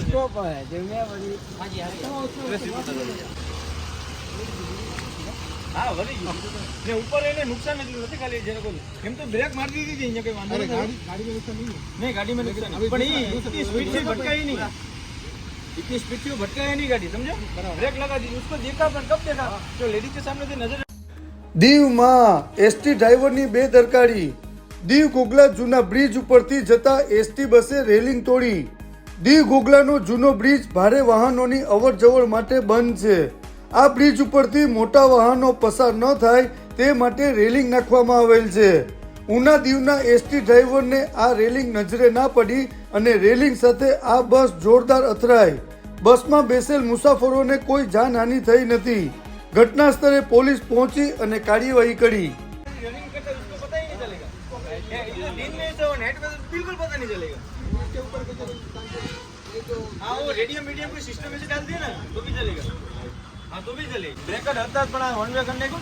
Stop है जो मैं बड़ी हाँ वही ने ऊपर એને નુકસાન નથી ખાલી જે લોકો એમ તો બ્રેક મારી દીધી હતી અહીંયા કઈ વાંધો નથી ગાડી में नुकसान नहीं गाड़ी में नुकसान नहीं પણ ઈ इतनी स्पीड से भटकाई नहीं इतनी स्पीड से भटकाई नहीं गाड़ी समझो ब्रेक लगा दी उसको देखा पर कब देखा जो लेडीज के सामने से नजर દીવમાં એસટી ડ્રાઈવરની બેદરકારી દીવ ઘોઘલા જૂના બ્રિજ ઉપરથી જતા એસટી બસે રેલિંગ તોડી દીવ ઘોઘલાનો જૂનો બ્રિજ ભારે વાહનોની અવરજવર માટે બંધ છે આ બ્રિજ ઉપરથી મોટા વાહનો પસાર ન થાય તે માટે રેલિંગ નાખવામાં આવેલ છે ઉના દીવના એસટી ડ્રાઈવરને આ રેલિંગ નજરે ના પડી અને રેલિંગ સાથે આ બસ જોરદાર અથડાઈ બસમાં બેસેલ મુસાફરોને કોઈ જાનહાનિ થઈ નથી घटना स्थले पुलिस पहुंची और कार्यवाही करी। रनिंग करता उसको पता ही नहीं चलेगा दिन में तो नेट पे बिल्कुल पता नहीं चलेगा उसके ऊपर हाँ वो रेडियो मीडियम कोई सिस्टम में से डाल दिया ना तो भी चलेगा हाँ तो भी चलेगा ब्रेकर हद पण वन वे करने को